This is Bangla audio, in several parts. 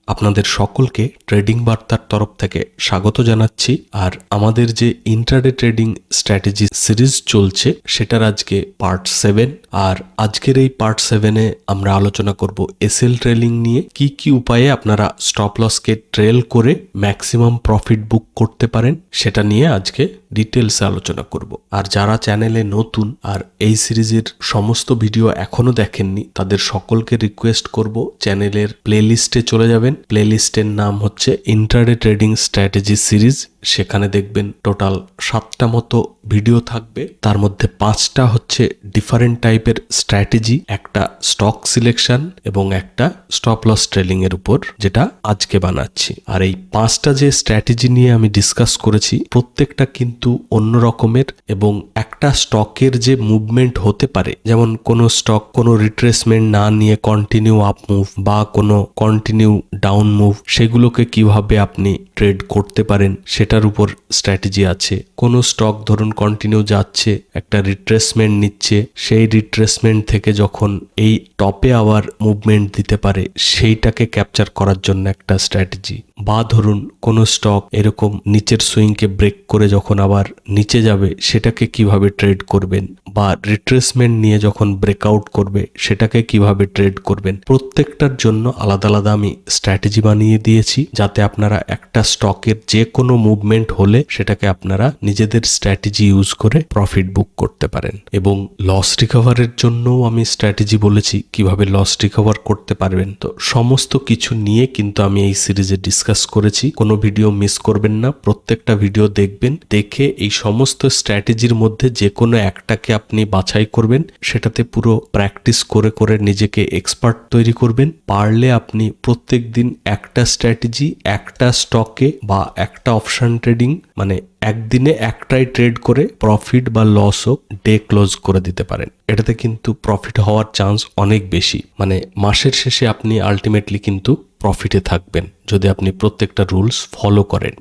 আপনাদের সকলকে ট্রেডিং বার্তার তরফ থেকে স্বাগত জানাচ্ছি। আর আমাদের যে ইন্ট্রাডে ট্রেডিং স্ট্র্যাটেজি সিরিজ চলছে সেটার আজকে পার্ট 7। আর আজকের এই পার্ট 7-এ আমরা আলোচনা করব এসএল ট্রেলিং নিয়ে। কি কি উপায়ে আপনারা স্টপ লসকে ট্রেল করে ম্যাক্সিমাম প্রফিট বুক করতে পারেন সেটা নিয়ে আজকে ডিটেলসে আলোচনা করব। আর যারা চ্যানেলে নতুন আর এই সিরিজের সমস্ত ভিডিও এখনো দেখেননি তাদের সকলকে রিকোয়েস্ট করব চ্যানেলের প্লেলিস্টে চলে যাবেন। প্লেলিস্টের নাম হচ্ছে ইন্ট্রাডে ট্রেডিং স্ট্র্যাটেজি সিরিজ। সেখানে দেখবেন টোটাল 7টা মতো ভিডিও থাকবে, তার মধ্যে 5টা হচ্ছে ডিফারেন্ট টাইপের স্ট্র্যাটেজি, একটা স্টক সিলেকশন এবং একটা স্টপ লস ট্রেলিং এর উপর, যেটা আজকে বানাচ্ছি। আর এই 5টা যে স্ট্র্যাটেজি নিয়ে আমি ডিসকাস করেছি প্রত্যেকটা কিন্তু অন্য রকমের, এবং একটা স্টকের যে মুভমেন্ট হতে পারে, যেমন কোনো স্টক কোনো রিট্রেসমেন্ট না নিয়ে কন্টিনিউ আপ মুভ বা কোনো কন্টিনিউ ডাউন মুভ, সেগুলোকে কিভাবে আপনি ট্রেড করতে পারেন সেটার উপর স্ট্র্যাটেজি আছে। কোনো স্টক ধরুন কন্টিনিউ যাচ্ছে, একটা রিট্রেসমেন্ট নিচ্ছে, সেই রিট্রেসমেন্ট থেকে যখন এই টপে আবার মুভমেন্ট দিতে পারে সেইটাকে ক্যাপচার করার জন্য একটা স্ট্র্যাটেজি। বা ধরুন কোনো স্টক এরকম নিচের সুইংকে ব্রেক করে যখন আবার নিচে যাবে সেটাকে কিভাবে ট্রেড করবেন, বা রিট্রেসমেন্ট নিয়ে যখন ব্রেকআউট করবে সেটাকে কিভাবে ট্রেড করবেন। প্রত্যেকটার জন্য আলাদা আলাদা আমি স্ট্র্যাটেজি বানিয়ে দিয়েছি, যাতে আপনারা একটা স্টকের যে কোনো মুভমেন্ট হলে সেটাকে আপনারা নিজেদের স্ট্র্যাটেজি ইউজ করে প্রফিট বুক করতে পারেন। এবং লস রিকভারের জন্যও আমি স্ট্র্যাটেজি বলেছি কিভাবে লস রিকভার করতে পারবেন। তো সমস্ত কিছু নিয়ে কিন্তু আমি এই সিরিজে ডিসকাস করেছি। কোনো ভিডিও মিস করবেন না, প্রত্যেকটা ভিডিও দেখবেন, দেখে এই সমস্ত স্ট্র্যাটেজির মধ্যে যে কোনো একটাকে আপনি বাছাই করবেন, সেটাতে পুরো প্র্যাকটিস করে করে নিজেকে এক্সপার্ট তৈরি করবেন। পারলে আপনি প্রত্যেক দিন একটা স্ট্র্যাটেজি একটা স্টকে বা একটা অপশন ট্রেডিং, মানে একদিনে একটাই ট্রেড করে প্রফিট বা লস হোক ডে ক্লোজ করে দিতে পারেন। এটাতে কিন্তু প্রফিট হওয়ার চান্স অনেক বেশি। মানে মাসের শেষে আপনি আলটিমেটলি কিন্তু প্রফিটে থাকবেন যদি আপনি প্রত্যেকটা রুলস ফলো করেন।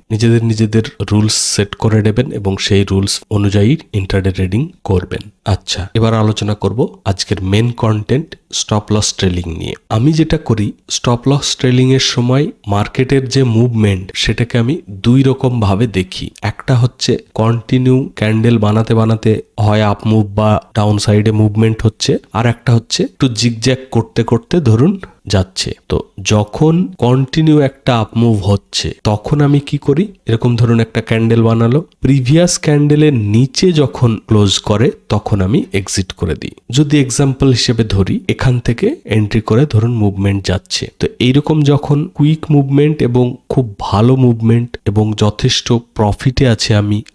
নিজেদের রুলস সেট করে নেবেন এবং সেই রুলস অনুযায়ী ইন্ট্রাডে ট্রেডিং করবেন। আচ্ছা, এবার আলোচনা করব আজকের main content stop loss trailing নিয়ে। আমি যেটা করি, স্টপ লস ট্রেলিং এর সময় মার্কেটের যে মুভমেন্ট সেটাকে আমি দুই রকম ভাবে দেখি। একটা হচ্ছে কন্টিনিউ ক্যান্ডেল বানাতে বানাতে হয় আপ মুভ বা ডাউন সাইডে মুভমেন্ট হচ্ছে, আর একটা হচ্ছে একটু জিগজ্যাগ করতে করতে ধরুন যাচ্ছে। তো যখন কন্টিনিউ একটা আপ মুভ হচ্ছে তখন আমি কি করি, এরকম ধরুন একটা ক্যান্ডেল বানালো, প্রিভিয়াস ক্যান্ডেলের নিচে যখন ক্লোজ করে তখন আমি এক্সিট করে দিই। যদি এক্সাম্পল হিসেবে ধরি, এখান থেকে এন্ট্রি করে ধরুন মুভমেন্ট যাচ্ছে, তো এইরকম যখন কুইক মুভমেন্ট এবং খুব ভালো মুভমেন্ট এবং যথেষ্ট প্রফিটে আছে,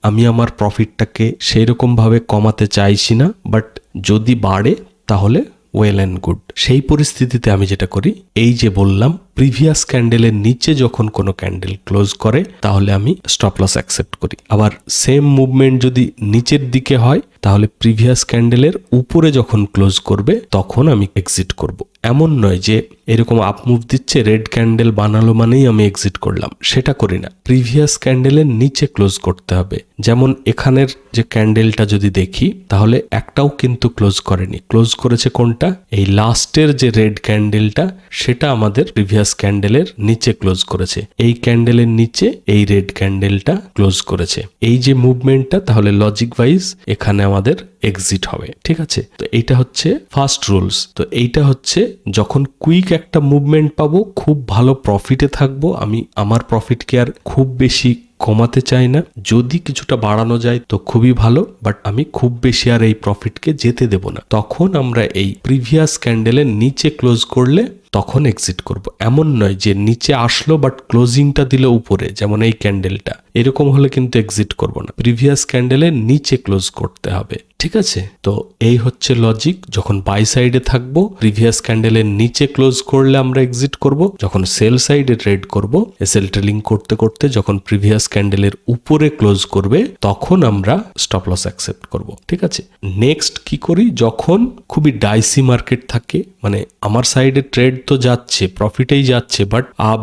আমি আমার প্রফিটটাকে সেই রকম ভাবে কমাতে চাইছি না, বাট যদি বাড়ে তাহলে ওয়েল অ্যান্ড গুড। সেই পরিস্থিতিতে আমি যেটা করি, এই যে বললাম প্রিভিয়াস ক্যান্ডেলের নিচে যখন কোনো ক্যান্ডেল ক্লোজ করে তাহলে আমি স্টপ লস অ্যাকসেপ্ট করি। আবার সেম মুভমেন্ট যদি নিচের দিকে হয় তাহলে প্রিভিয়াস ক্যান্ডেলের উপরে যখন ক্লোজ করবে তখন আমি এক্সিট করব। এমন নয় যে এরকম আপ মুভ দিচ্ছে রেড ক্যান্ডেল বানালো মানেই আমি এক্সিট করলাম, সেটা করি না। প্রিভিয়াস ক্যান্ডেলের নিচে ক্লোজ করতে হবে। যেমন এখানের যে ক্যান্ডেলটা যদি দেখি তাহলে একটাও কিন্তু ক্লোজ করেনি, ক্লোজ করেছে কোনটা, এই লাস্টের যে রেড ক্যান্ডেলটা, সেটা আমাদের প্রিভিয়াস ক্যান্ডেলের নিচে ক্লোজ করেছে। এই ক্যান্ডেলের নিচে এই রেড ক্যান্ডেলটা ক্লোজ করেছে। এই যে মুভমেন্টটা, তাহলে লজিক ওয়াইজ এখানে আমাদের এক্সিট হবে। ঠিক আছে, তো এইটা হচ্ছে ফার্স্ট রুলস। তো এইটা হচ্ছে যখন কুইক একটা মুভমেন্ট পাবো, খুব ভালো প্রফিটে থাকবো, আমি আমার প্রফিটকে আর খুব বেশি কমাতে চাই না। যদি কিছুটা বাড়ানো যায় তো খুবই ভালো, বাট আমি খুব বেশি আর এই প্রফিটকে যেতে দেব না। তখন আমরা এই প্রিভিয়াস ক্যান্ডেলের নিচে ক্লোজ করলে তখন এক্সিট করব। এমন নয় যে নিচে আসলো বাট ক্লোজিংটা দিল উপরে, যেমন এই ক্যান্ডেলটা, এরকম হলে কিন্তু এক্সিট করব না। প্রিভিয়াস ক্যান্ডেলের নিচে ক্লোজ করতে হবে। ঠিক আছে, তো এই হচ্ছে লজিক। যখন বাই সাইডে থাকবো, প্রিভিয়াস ক্যান্ডেলের নিচে ক্লোজ করলে আমরা এক্সিট করব। যখন সেল সাইডে ট্রেড করব, এসএল ট্রেলিং করতে করতে যখন প্রিভিয়াস ক্যান্ডেলের উপরে ক্লোজ করবে তখন আমরা স্টপ লস অ্যাকসেপ্ট করব। ঠিক আছে, নেক্সট কি করি, যখন খুবই ডাইসি মার্কেট থাকে, মানে আমার সাইডে ট্রেড তো যাচ্ছে, প্রফিটেই যাচ্ছে, বাট আপ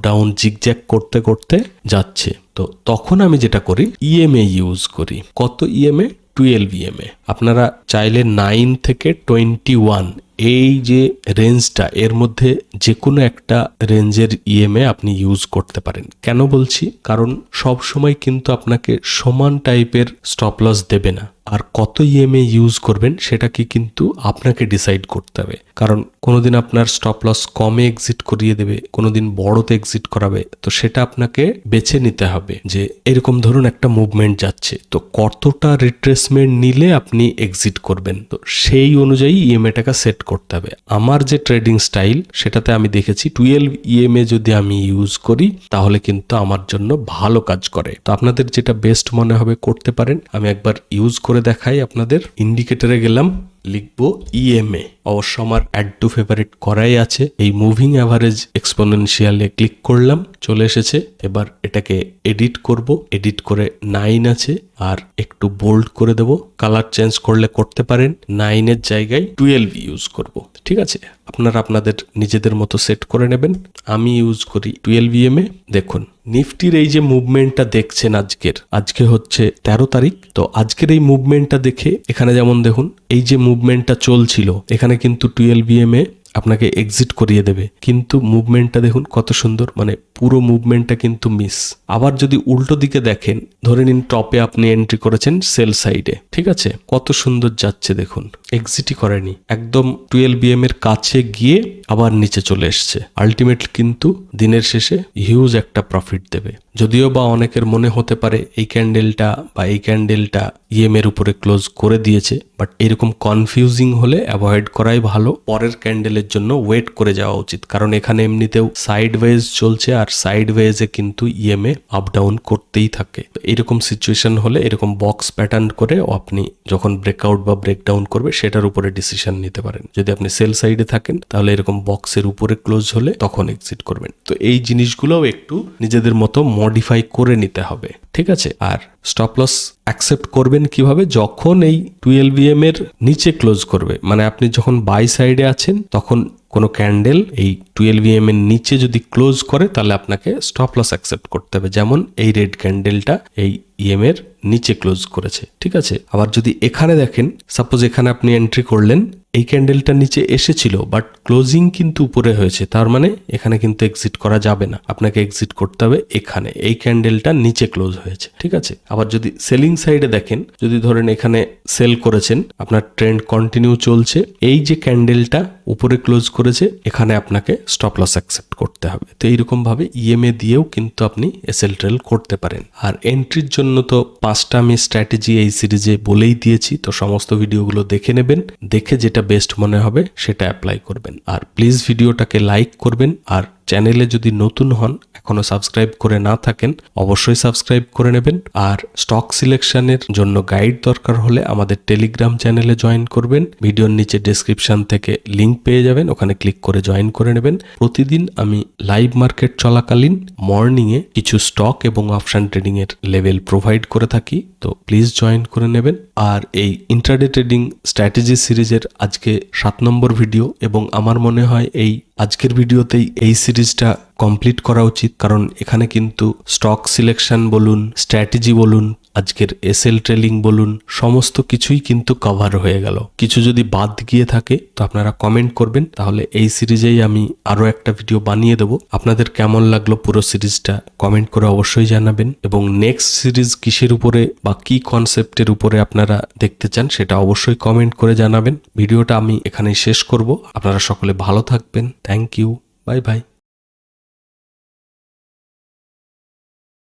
ডাউন জিগজ্যাগ করতে করতে যাচ্ছে, তো তখন আমি যেটা করি ইএমএ ইউজ করি। কত ইএমএ? 12 ইএমএ। আপনারা চাইলে 9 থেকে 21 এই যে রেঞ্জটা, এর মধ্যে যে কোনো একটা রেঞ্জের ইএমএ আপনি ইউজ করতে পারেন। কেন বলছি? কারণ সব সময় কিন্তু আপনাকে সমান টাইপের স্টপ লস দেবে না, আর কত ইএমএ ইউজ করবেন সেটা কি কিন্তু আপনাকে ডিসাইড করতে হবে। কারণ কোনোদিন আপনার স্টপ লস কমে এক্সিট করিয়ে দেবে, কোনোদিন বড়তে এক্সিট করাবে, তো সেটা আপনাকে বেছে নিতে হবে যে এরকম ধরুন একটা মুভমেন্ট যাচ্ছে, তো কতটা রিট্রেসমেন্ট নিলে আপনি এক্সিট করবেন, তো সেই অনুযায়ী ইএমএটাকে সেট করতে হবে। আমার যে ট্রেডিং স্টাইল সেটাতে আমি দেখেছি 12 ইএমএ যদি আমি ইউজ করি তাহলে কিন্তু আমার জন্য ভালো কাজ করে। তো আপনাদের যেটা বেস্ট মনে হবে করতে পারেন। আমি একবার ইউজ করে দেখাই আপনাদের। ইন্ডিকেটরে গেলাম, লিখবো ইএমএ, অবশ্য আমার অ্যাড টু ফেভারিট করাই আছে। এই মুভিং অ্যাভারেজ এক্সপোনেনশিয়ালে ক্লিক করলাম, চলে এসেছে। এবার এটাকে এডিট করব, এডিট করে 9 আছে আর একটু বোল্ড করে দেব। কালার চেঞ্জ করলে করতে পারেন, 9 এর জায়গায় 12 ইউজ করব। ঠিক আছে, আপনারা আপনাদের নিজেদের মতো সেট করে নেবেন। আমি ইউজ করি 12 ইএমএ। দেখুন নিফটির এই যে মুভমেন্টটা দেখছেন আজকে হচ্ছে 13 তারিখ। তো আজকের এই মুভমেন্টটা দেখে এখানে যেমন দেখুন এই যে মুভমেন্টটা চলছিল, এখানে কিন্তু 12 ইএমএ আপনাকে এক্সিট করিয়ে দেবে, কিন্তু মুভমেন্টটা দেখুন কত সুন্দর, মানে পুরো মুভমেন্টটা কিন্তু মিস। আবার যদি উল্টো দিকে দেখেন, ধরে নিন টপে আপনি এন্ট্রি করেছেন সেল সাইডে, ঠিক আছে, কত সুন্দর যাচ্ছে দেখুন, এক্সিটই করেনি, একদম 12 বিএম এর কাছে গিয়ে আবার নিচে চলে এসছে। আলটিমেটলি কিন্তু দিনের শেষে হিউজ একটা প্রফিট দেবে। যদিও বা অনেকের মনে হতে পারে এই ক্যান্ডেলটা বা এই ক্যান্ডেলটা ইএম এর উপরে ক্লোজ করে দিয়েছে, বাট এরকম কনফিউজিং হলে অ্যাভয়েড করাই ভালো। পরের ক্যান্ডেলের জন্য ওয়েট করে যাওয়া উচিত, কারণ এখানে এমনিতেও সাইড ওয়েজ চলছে, আর সাইড ওয়েজে কিন্তু ইএমএ আপ ডাউন করতেই থাকে। এরকম সিচুয়েশন হলে এরকম বক্স প্যাটার্ন করে আপনি যখন ব্রেকআউট বা ব্রেকডাউন করবে সেটার উপরে ডিসিশন নিতে পারেন। যদি আপনি সেল সাইডে থাকেন তাহলে এরকম বক্সের উপরে ক্লোজ হলে তখন এক্সিট করবেন। তো এই জিনিসগুলোও একটু নিজেদের মতো মডিফাই করে নিতে হবে, ঠিক আছে। আর স্টপ লস অ্যাকসেপ্ট করবেন কিভাবে? যখন এই 12 ইএম এর নিচে ক্লোজ করবে, মানে আপনি যখন বাই সাইডে আছেন তখন কোনো ক্যান্ডেল এই 12 ইএম এর নিচে যদি ক্লোজ করে তাহলে আপনাকে স্টপ লস অ্যাকসেপ্ট করতে হবে। যেমন এই রেড ক্যান্ডেলটা এই ইএম এর নিচে ক্লোজ করেছে, ঠিক আছে। আবার যদি এখানে দেখেন, সাপোজ এখানে আপনি এন্ট্রি করলেন, এই ক্যান্ডেলটা নিচে এসেছিল বাট ক্লোজিং কিন্তু উপরে হয়েছে, তার মানে এখানে কিন্তু এক্সিট করা যাবে না, আপনাকে এক্সিট করতে হবে এখানে, এই ক্যান্ডেলটা নিচে ক্লোজ হয়েছে, ঠিক আছে। আবার যদি সেলিং সাইডে দেখেন, যদি ধরেন এখানে সেল করেছেন, আপনার ট্রেন্ড কন্টিনিউ চলছে, এই যে ক্যান্ডেলটা উপরে ক্লোজ করেছে এখানে আপনাকে স্টপ লস অ্যাকসেপ্ট করতে হবে। তো এইরকম ভাবে ইএমএ দিয়েও কিন্তু আপনি এসএল ট্রেল করতে পারেন। আর এন্ট্রির জন্য তো 5টা আমি স্ট্র্যাটেজি এই সিরিজে বলেই দিয়েছি, তো সমস্ত ভিডিওগুলো দেখে নেবেন, দেখে যেটা বেস্ট মনে হবে সেটা অ্যাপ্লাই করবেন। আর প্লিজ ভিডিওটাকে লাইক করবেন, আর চ্যানেলে যদি নতুন হন, এখনো সাবস্ক্রাইব করে না থাকেন, অবশ্যই সাবস্ক্রাইব করে নেবেন। আর স্টক সিলেকশনের জন্য গাইড দরকার হলে আমাদের টেলিগ্রাম চ্যানেলে জয়েন করবেন, ভিডিওর নিচে ডেসক্রিপশন থেকে লিংক পেয়ে যাবেন, ওখানে ক্লিক করে জয়েন করে নেবেন। প্রতিদিন আমি লাইভ মার্কেট চলাকালীন মর্নিংয়ে কিছু স্টক এবং অপশন ট্রেডিং এর লেভেল প্রোভাইড করে থাকি, তো প্লিজ জয়েন করে নেবেন। আর এই ইন্ট্রাডে ট্রেডিং স্ট্র্যাটেজি সিরিজের আজকে 7 নম্বর ভিডিও, এবং আমার মনে হয় এই আজকের ভিডিওতেই এই সিরিজটা কমপ্লিট করা উচিত, কারণ এখানে কিন্তু স্টক সিলেকশন বলুন, স্ট্র্যাটেজি বলুন, আজকের এসএল ট্রেলিং বলুন, সমস্ত কিছুই কিন্তু কভার হয়ে গেল। কিছু যদি বাদ গিয়ে থাকে তো আপনারা কমেন্ট করবেন, তাহলে এই সিরিজেই আমি আরো একটা ভিডিও বানিয়ে দেবো। আপনাদের কেমন লাগলো পুরো সিরিজটা কমেন্ট করে অবশ্যই জানাবেন, এবং নেক্সট সিরিজ কিসের উপরে বা কি কনসেপ্টের উপরে আপনারা দেখতে চান সেটা অবশ্যই কমেন্ট করে জানাবেন। ভিডিওটা আমি এখানেই শেষ করব। আপনারা সকলে ভালো থাকবেন। Thank you, bye by.